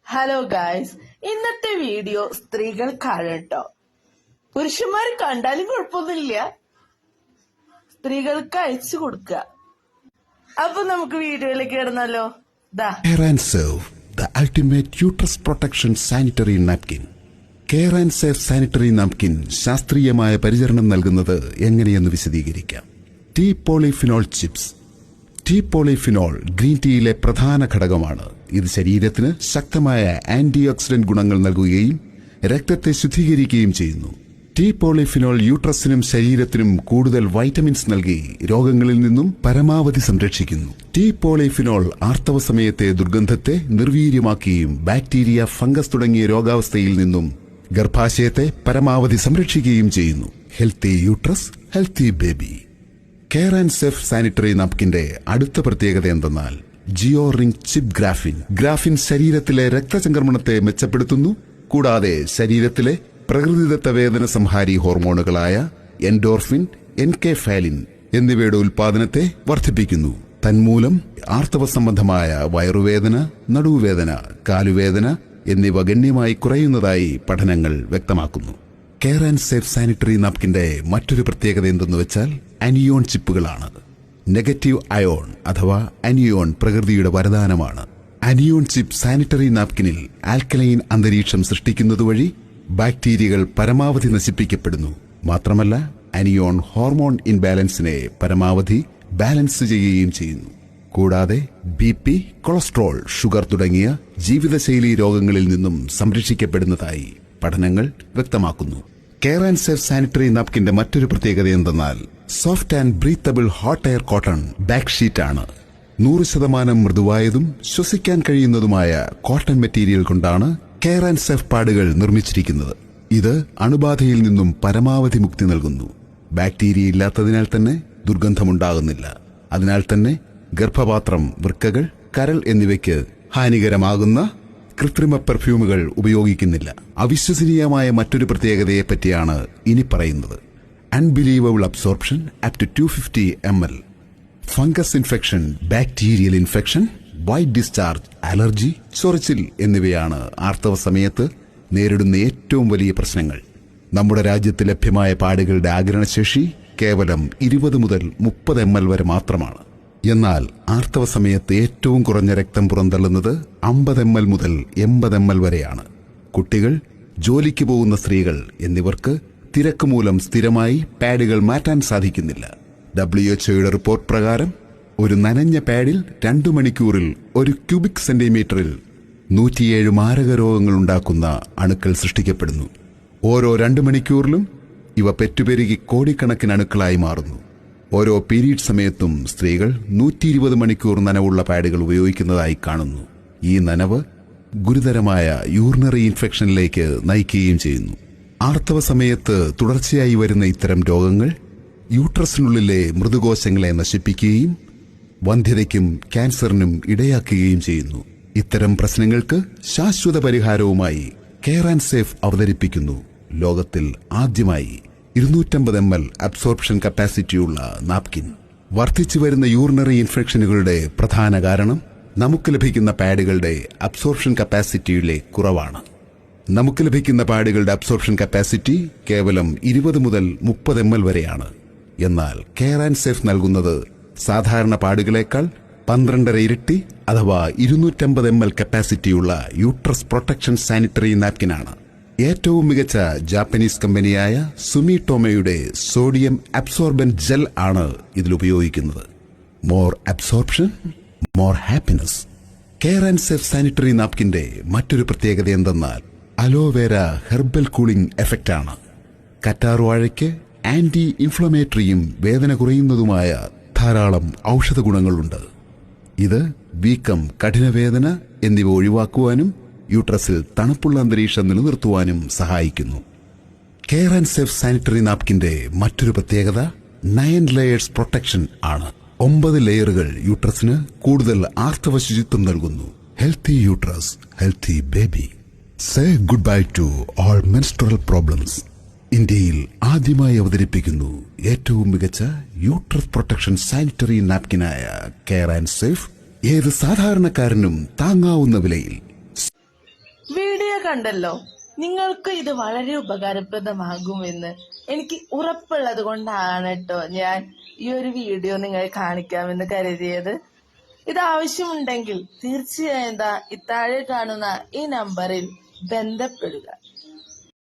Hello guys, ഇന്നത്തെ video സ്ത്രീകൾക്കാണ് കേട്ടോ. പുരുഷന്മാർ കണ്ടാലും കുഴപ്പമൊന്നുമില്ല, സ്ത്രീകൾക്ക് അയച്ചു കൊടുക്കുക. അപ്പൊ നമുക്ക് വീഡിയോയിലേക്ക് കിടന്നല്ലോ. Care and Save, the ultimate uterus protection sanitary napkin. Care and safe sanitary napkin ശാസ്ത്രീയമായ പരിചരണം നൽകുന്നത് എങ്ങനെയെന്ന് വിശദീകരിക്കാം. Tea polyphenol chips. Tea polyphenol green ടീയിലെ പ്രധാന ഘടകമാണ്. ഇത് ശരീരത്തിന് ശക്തമായ ആന്റി ഓക്സിഡന്റ് ഗുണങ്ങൾ നൽകുകയും രക്തത്തെ ശുദ്ധീകരിക്കുകയും ചെയ്യുന്നു. ടീ പോളിഫിനോൾ യൂട്രസിനും ശരീരത്തിനും കൂടുതൽ വൈറ്റമിൻസ് നൽകി രോഗങ്ങളിൽ നിന്നും പരമാവധി സംരക്ഷിക്കുന്നു. ടീ പോളിഫിനോൾ ആർത്തവ സമയത്തെ ദുർഗന്ധത്തെ നിർവീര്യമാക്കുകയും ബാക്ടീരിയ, ഫംഗസ് തുടങ്ങിയ രോഗാവസ്ഥയിൽ നിന്നും ഗർഭാശയത്തെ പരമാവധി സംരക്ഷിക്കുകയും ചെയ്യുന്നു. Healthy uterus, healthy baby. Care and safe sanitary നാപ്കിന്റെ അടുത്ത പ്രത്യേകത എന്തെന്നാൽ geo ring chip graphene. Graphene ശരീരത്തിലെ രക്തചംക്രമണത്തെ മെച്ചപ്പെടുത്തുന്നു. കൂടാതെ ശരീരത്തിലെ പ്രകൃതിദത്ത വേദന സംഹാരി ഹോർമോണുകളായ എൻഡോർഫിൻ, എൻകെഫാലിൻ എന്നിവയുടെ ഉൽപാദനത്തെ വർദ്ധിപ്പിക്കുന്നു. തന്മൂലം ആർത്തവ സംബന്ധമായ വയറുവേദന, നടുവുവേദന, കാലുവേദന എന്നിവ ഗണ്യമായി കുറയുന്നതായി പഠനങ്ങൾ വ്യക്തമാക്കുന്നു. കെയർ ആൻഡ് സേഫ് സാനിറ്ററി നാപ്കിന്റെ മറ്റൊരു പ്രത്യേകത എന്തെന്ന് വെച്ചാൽ അനിയോൺ ചിപ്പുകളാണ്. നെഗറ്റീവ് അയോൺ അഥവാ അനിയോൺ പ്രകൃതിയുടെ വരദാനമാണ്. അനിയോൺ ചിപ്പ് സാനിറ്ററി നാപ്കിനിൽ ആൽക്കലൈൻ അന്തരീക്ഷം സൃഷ്ടിക്കുന്നതുവഴി ബാക്ടീരിയകൾ പരമാവധി നശിപ്പിക്കപ്പെടുന്നു. മാത്രമല്ല, അനിയോൺ ഹോർമോൺ ഇൻബാലൻസിനെ പരമാവധി ബാലൻസ് ചെയ്യുകയും ചെയ്യുന്നു. കൂടാതെ BP, കൊളസ്ട്രോൾ, ഷുഗർ തുടങ്ങിയ ജീവിതശൈലി രോഗങ്ങളിൽ നിന്നും സംരക്ഷിക്കപ്പെടുന്നതായി പഠനങ്ങൾ വ്യക്തമാക്കുന്നു. കെയർ ആൻഡ് സേഫ് സാനിറ്ററി നാപ്കിന്റെ മറ്റൊരു പ്രത്യേകത എന്തെന്നാൽ soft and breathable hot air cotton back sheet ആണ്. 100% മൃദുവായതും ശ്വസിക്കാൻ കഴിയുന്നതുമായ കോട്ടൺ മെറ്റീരിയൽ കൊണ്ടാണ് കെയർ ആൻഡ് സേഫ് പാഡുകൾ നിർമ്മിച്ചിരിക്കുന്നത്. ഇത് അണുബാധയിൽ നിന്നും പരമാവധി മുക്തി നൽകുന്നു. ബാക്ടീരിയ ഇല്ലാത്തതിനാൽ തന്നെ ദുർഗന്ധമുണ്ടാകുന്നില്ല. അതിനാൽ തന്നെ ഗർഭപാത്രം, വൃക്കകൾ, കരൾ എന്നിവയ്ക്ക് ഹാനികരമാകുന്ന കൃത്രിമ പെർഫ്യൂമുകൾ ഉപയോഗിക്കുന്നില്ല. അവിശ്വസനീയമായ മറ്റൊരു പ്രത്യേകതയെ പറ്റിയാണ് ഇനി പറയുന്നത്. Unbelievable absorption up to 250 ml. Fungus infection, bacterial infection, white discharge, allergy, ചൊറിച്ചിൽ എന്നിവയാണ് ആർത്തവ സമയത്ത് നേരിടുന്ന ഏറ്റവും വലിയ പ്രശ്നങ്ങൾ. നമ്മുടെ രാജ്യത്ത് ലഭ്യമായ പാഡുകളുടെ ആഗിരണശേഷി കേവലം 20 മുതൽ 30 ml വരെ മാത്രമാണ്. എന്നാൽ ആർത്തവ സമയത്ത് ഏറ്റവും കുറഞ്ഞ രക്തം പുറന്തള്ളുന്നത് 50 ml മുതൽ 80 ml വരെയാണ്. കുട്ടികൾ, ജോലിക്ക് പോകുന്ന സ്ത്രീകൾ എന്നിവർക്ക് തിരക്ക് മൂലം സ്ഥിരമായി പാഡുകൾ മാറ്റാൻ സാധിക്കുന്നില്ല. WHO റിപ്പോർട്ട് പ്രകാരം ഒരു നനഞ്ഞ പാഡിൽ 2 മണിക്കൂറിൽ 1 ക്യൂബിക് സെന്റിമീറ്ററിൽ 107 മാരക രോഗങ്ങൾ ഉണ്ടാക്കുന്ന അണുക്കൾ സൃഷ്ടിക്കപ്പെടുന്നു. ഓരോ 2 മണിക്കൂറിലും ഇവ പെറ്റുപെരുകി കോടിക്കണക്കിന് അണുക്കളായി മാറുന്നു. ഓരോ പീരീഡ് സമയത്തും സ്ത്രീകൾ 120 മണിക്കൂർ നനവുള്ള പാഡുകൾ ഉപയോഗിക്കുന്നതായി കാണുന്നു. ഈ നനവ് ഗുരുതരമായ യൂറിനറി ഇൻഫെക്ഷനിലേക്ക് നയിക്കുകയും ചെയ്യുന്നു. ആർത്തവ സമയത്ത് തുടർച്ചയായി വരുന്ന ഇത്തരം രോഗങ്ങൾ യൂട്രസിനുള്ളിലെ മൃദുകോശങ്ങളെ നശിപ്പിക്കുകയും വന്ധ്യതയ്ക്കും ക്യാൻസറിനും ഇടയാക്കുകയും ചെയ്യുന്നു. ഇത്തരം പ്രശ്നങ്ങൾക്ക് ശാശ്വത പരിഹാരവുമായി കെയർ ആൻഡ് സേഫ് അവതരിപ്പിക്കുന്നു ലോകത്തിൽ ആദ്യമായി 250 ml അബ്സോർപ്ഷൻ കപ്പാസിറ്റിയുള്ള നാപ്കിൻ. വർദ്ധിച്ചു വരുന്ന യൂറിനറി ഇൻഫെക്ഷനുകളുടെ പ്രധാന കാരണം നമുക്ക് ലഭിക്കുന്ന പാഡുകളുടെ അബ്സോർപ്ഷൻ കപ്പാസിറ്റിയിലെ കുറവാണ്. നമുക്ക് ലഭിക്കുന്ന പാഡുകളുടെ അബ്സോർപ്ഷൻ കപ്പാസിറ്റി കേവലം 20 മുതൽ 30 ml വരെയാണ്. എന്നാൽ കെയർ ആൻഡ് സേഫ് നൽകുന്നത് സാധാരണ പാഡുകളേക്കാൾ 12 ഇരട്ടി അഥവാ 250 ml കപ്പാസിറ്റിയുള്ള യൂട്രസ് പ്രൊട്ടക്ഷൻ സാനിറ്ററി നാപ്കിനാണ്. ഏറ്റവും മികച്ച ജാപ്പനീസ് കമ്പനിയായ സുമിടോമോയുടെ സോഡിയം അബ്സോർബന്റ് ജെൽ ആണ് ഇതിൽ ഉപയോഗിക്കുന്നത്. More absorption, more happiness. Care and safe sanitary നാപ്കിന്റെ മറ്റൊരു പ്രത്യേകത എന്തെന്നാൽ അലോവേര ഹെർബൽ കൂളിംഗ് എഫക്റ്റ് ആണ്. കറ്റാർവാഴയ്ക്ക് ആന്റി ഇൻഫ്ലമേറ്ററിയും വേദന കുറയുന്നതുമായ ധാരാളം ഔഷധ ഗുണങ്ങളുണ്ട്. ഇത് വീക്കം, കഠിനവേദന എന്നിവ ഒഴിവാക്കുവാനും യൂട്രസിൽ തണുപ്പുള്ള അന്തരീക്ഷം നിലനിർത്തുവാനും സഹായിക്കുന്നു. കെയർ ആൻഡ് സേഫ് സാനിറ്ററി നാപ്കിന്റെ മറ്റൊരു പ്രത്യേകത 9 ലെയേഴ്സ് പ്രൊട്ടക്ഷൻ ആണ്. 9 ലെയറുകൾ യൂട്രസിന് കൂടുതൽ ആർത്തവ ശുചിത്വം നൽകുന്നു. Healthy uterus, healthy baby. Say good bye to all menstrual problems. ഇന്ത്യയിൽ ആദ്യമായി അവതരിപ്പിക്കുന്നു ഏറ്റവും മികച്ച യൂട്രസ് പ്രൊട്ടക്ഷൻ സാനിറ്ററി നാപ്കിനായ കെയർ ആൻഡ് സേഫ്. ഏത് സാധാരണക്കാരനും താങ്ങാവുന്ന വിലയിൽ. കണ്ടല്ലോ. നിങ്ങൾക്ക് ഇത് വളരെ ഉപകാരപ്രദമാകുമെന്ന് എനിക്ക് ഉറപ്പുള്ളത് കൊണ്ടാണ് കേട്ടോ ഞാൻ ഈ ഒരു വീഡിയോ നിങ്ങളെ കാണിക്കാമെന്ന് കരുതിയത്. ഇത് ആവശ്യമുണ്ടെങ്കിൽ തീർച്ചയായും ഈ താഴെ കാണുന്ന ഈ നമ്പറിൽ ബന്ധപ്പെടുക.